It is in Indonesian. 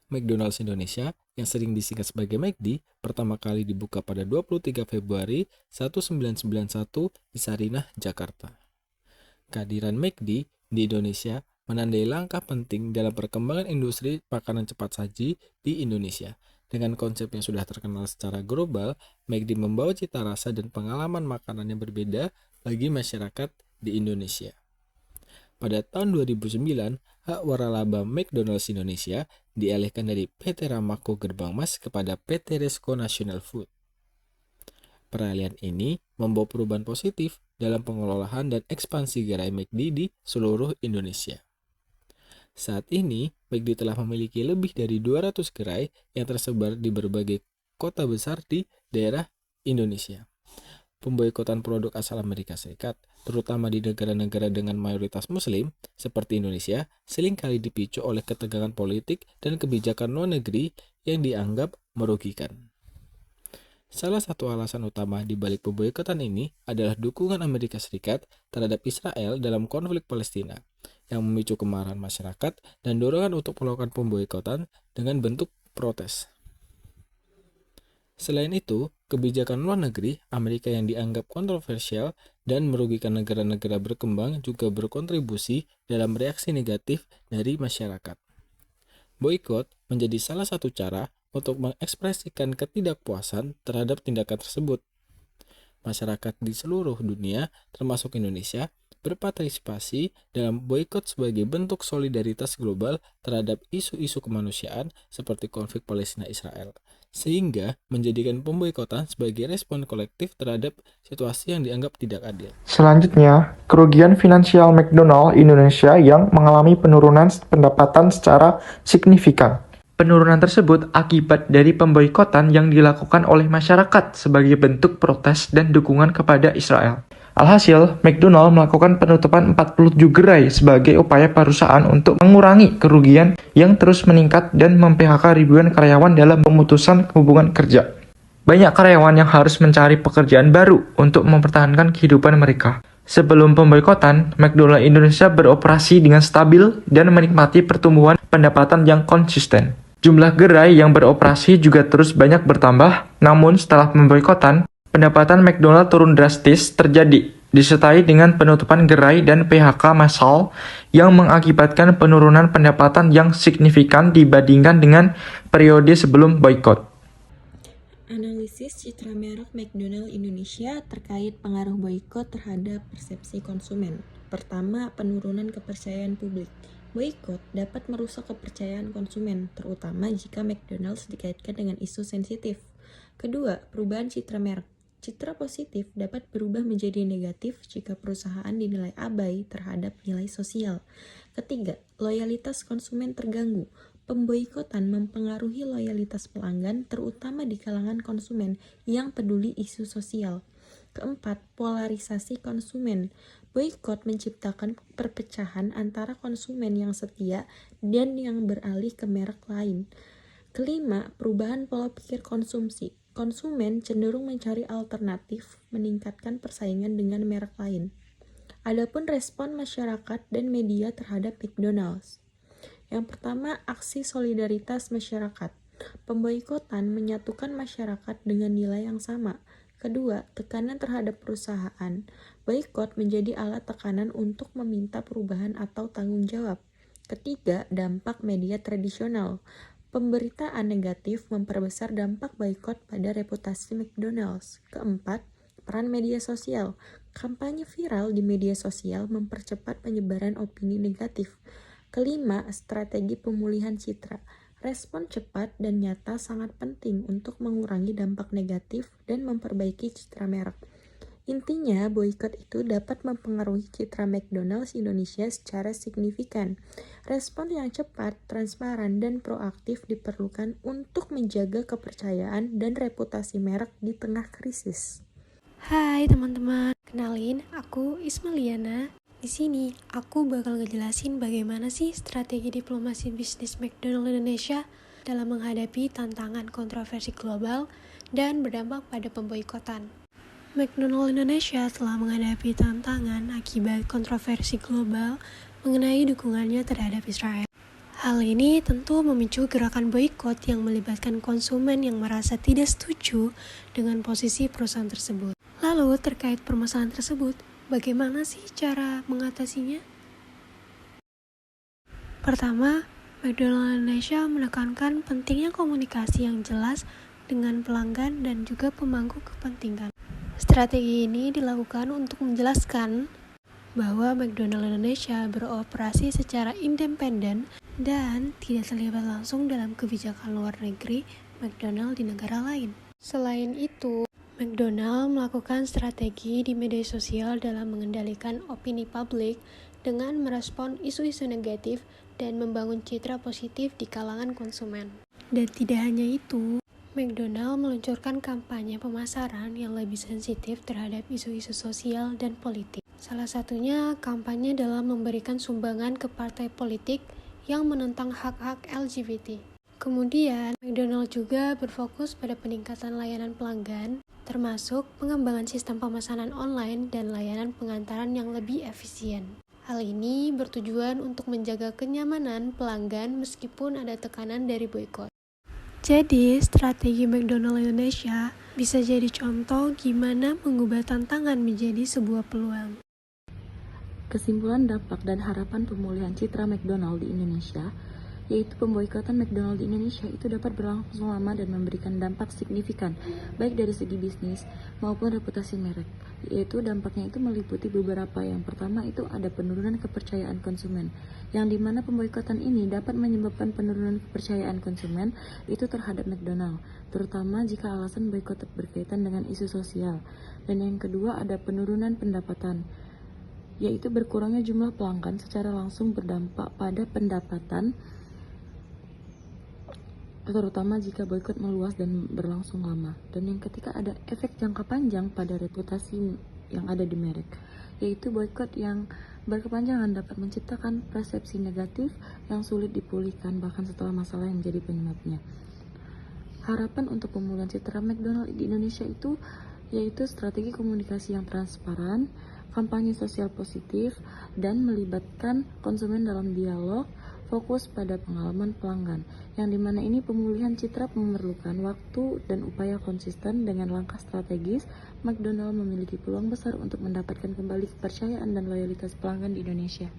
McDonald's Indonesia, yang sering disingkat sebagai McD, pertama kali dibuka pada 23 Februari 1991 di Sarinah, Jakarta. Kehadiran McD di Indonesia menandai langkah penting dalam perkembangan industri makanan cepat saji di Indonesia. Dengan konsep yang sudah terkenal secara global, McD membawa cita rasa dan pengalaman makanan yang berbeda bagi masyarakat di Indonesia. Pada tahun 2009, hak waralaba McDonald's Indonesia dialihkan dari PT Ramako Gerbang Mas kepada PT Resco National Food. Peralihan ini membawa perubahan positif dalam pengelolaan dan ekspansi gerai McD di seluruh Indonesia. Saat ini, McD telah memiliki lebih dari 200 gerai yang tersebar di berbagai kota besar di daerah Indonesia. Pemboikotan produk asal Amerika Serikat, terutama di negara-negara dengan mayoritas Muslim seperti Indonesia, seringkali dipicu oleh ketegangan politik dan kebijakan luar negeri yang dianggap merugikan. Salah satu alasan utama di balik pemboikotan ini adalah dukungan Amerika Serikat terhadap Israel dalam konflik Palestina, yang memicu kemarahan masyarakat dan dorongan untuk melakukan pemboikotan dengan bentuk protes. Selain itu, kebijakan luar negeri Amerika yang dianggap kontroversial dan merugikan negara-negara berkembang juga berkontribusi dalam reaksi negatif dari masyarakat. Boikot menjadi salah satu cara untuk mengekspresikan ketidakpuasan terhadap tindakan tersebut. Masyarakat di seluruh dunia, termasuk Indonesia, berpartisipasi dalam boikot sebagai bentuk solidaritas global terhadap isu-isu kemanusiaan seperti konflik Palestina-Israel, sehingga menjadikan pemboikotan sebagai respon kolektif terhadap situasi yang dianggap tidak adil. Selanjutnya, kerugian finansial McDonald Indonesia yang mengalami penurunan pendapatan secara signifikan. Penurunan tersebut akibat dari pemboikotan yang dilakukan oleh masyarakat sebagai bentuk protes dan dukungan kepada Israel. Alhasil, McDonald melakukan penutupan 47 gerai sebagai upaya perusahaan untuk mengurangi kerugian yang terus meningkat dan mem-PHK ribuan karyawan dalam pemutusan hubungan kerja. Banyak karyawan yang harus mencari pekerjaan baru untuk mempertahankan kehidupan mereka. Sebelum pemboikotan, McDonald Indonesia beroperasi dengan stabil dan menikmati pertumbuhan pendapatan yang konsisten. Jumlah gerai yang beroperasi juga terus banyak bertambah, namun setelah pemboikotan, pendapatan McDonald turun drastis terjadi, disertai dengan penutupan gerai dan PHK massal yang mengakibatkan penurunan pendapatan yang signifikan dibandingkan dengan periode sebelum boikot. Analisis citra merek McDonald Indonesia terkait pengaruh boikot terhadap persepsi konsumen. Pertama, penurunan kepercayaan publik. Boikot dapat merusak kepercayaan konsumen, terutama jika McDonald's dikaitkan dengan isu sensitif. Kedua, perubahan citra merek. Citra positif dapat berubah menjadi negatif jika perusahaan dinilai abai terhadap nilai sosial. Ketiga, loyalitas konsumen terganggu. Pemboikotan mempengaruhi loyalitas pelanggan, terutama di kalangan konsumen yang peduli isu sosial. Keempat, polarisasi konsumen. Boikot menciptakan perpecahan antara konsumen yang setia dan yang beralih ke merek lain. Kelima, perubahan pola pikir konsumsi. Konsumen cenderung mencari alternatif, meningkatkan persaingan dengan merek lain. Adapun respon masyarakat dan media terhadap McDonald's. Yang pertama, aksi solidaritas masyarakat. Pemboikotan menyatukan masyarakat dengan nilai yang sama. Kedua, tekanan terhadap perusahaan. Boikot menjadi alat tekanan untuk meminta perubahan atau tanggung jawab. Ketiga, dampak media tradisional. Pemberitaan negatif memperbesar dampak boikot pada reputasi McDonald's. Keempat, peran media sosial. Kampanye viral di media sosial mempercepat penyebaran opini negatif. Kelima, strategi pemulihan citra. Respon cepat dan nyata sangat penting untuk mengurangi dampak negatif dan memperbaiki citra merek. Intinya, boikot itu dapat mempengaruhi citra McDonald's Indonesia secara signifikan. Respon yang cepat, transparan, dan proaktif diperlukan untuk menjaga kepercayaan dan reputasi merek di tengah krisis. Hai teman-teman, kenalin aku Ismaliana. Di sini aku bakal ngejelasin bagaimana sih strategi diplomasi bisnis McDonald Indonesia dalam menghadapi tantangan kontroversi global dan berdampak pada pemboikotan. McDonald Indonesia telah menghadapi tantangan akibat kontroversi global mengenai dukungannya terhadap Israel. Hal ini tentu memicu gerakan boikot yang melibatkan konsumen yang merasa tidak setuju dengan posisi perusahaan tersebut. Lalu terkait permasalahan tersebut, bagaimana sih cara mengatasinya? Pertama, McDonald Indonesia menekankan pentingnya komunikasi yang jelas dengan pelanggan dan juga pemangku kepentingan. Strategi ini dilakukan untuk menjelaskan bahwa McDonald Indonesia beroperasi secara independen dan tidak terlibat langsung dalam kebijakan luar negeri McDonald di negara lain. Selain itu, McDonald melakukan strategi di media sosial dalam mengendalikan opini publik dengan merespon isu-isu negatif dan membangun citra positif di kalangan konsumen. Dan tidak hanya itu, McDonald meluncurkan kampanye pemasaran yang lebih sensitif terhadap isu-isu sosial dan politik. Salah satunya kampanye dalam memberikan sumbangan ke partai politik yang menentang hak-hak LGBT. Kemudian, McDonald juga berfokus pada peningkatan layanan pelanggan, termasuk pengembangan sistem pemesanan online dan layanan pengantaran yang lebih efisien. Hal ini bertujuan untuk menjaga kenyamanan pelanggan meskipun ada tekanan dari boikot. Jadi, strategi McDonald Indonesia bisa jadi contoh gimana mengubah tantangan menjadi sebuah peluang. Kesimpulan dampak dan harapan pemulihan citra McDonald di Indonesia, yaitu pemboikotan McDonald di Indonesia itu dapat berlangsung lama dan memberikan dampak signifikan, baik dari segi bisnis maupun reputasi merek. Yaitu dampaknya itu meliputi beberapa. Yang pertama itu ada penurunan kepercayaan konsumen, yang dimana pemboikotan ini dapat menyebabkan penurunan kepercayaan konsumen itu terhadap McDonald, terutama jika alasan boikot berkaitan dengan isu sosial. Dan yang kedua ada penurunan pendapatan, yaitu berkurangnya jumlah pelanggan secara langsung berdampak pada pendapatan, terutama jika boikot meluas dan berlangsung lama. Dan yang ketiga ada efek jangka panjang pada reputasi yang ada di merek, yaitu boikot yang berkepanjangan dapat menciptakan persepsi negatif yang sulit dipulihkan bahkan setelah masalah yang menjadi penyebabnya. Harapan untuk pemulihan citra McDonald di Indonesia itu yaitu strategi komunikasi yang transparan, kampanye sosial positif, dan melibatkan konsumen dalam dialog, fokus pada pengalaman pelanggan, yang dimana ini pemulihan citra memerlukan waktu dan upaya konsisten. Dengan langkah strategis, McDonald memiliki peluang besar untuk mendapatkan kembali kepercayaan dan loyalitas pelanggan di Indonesia.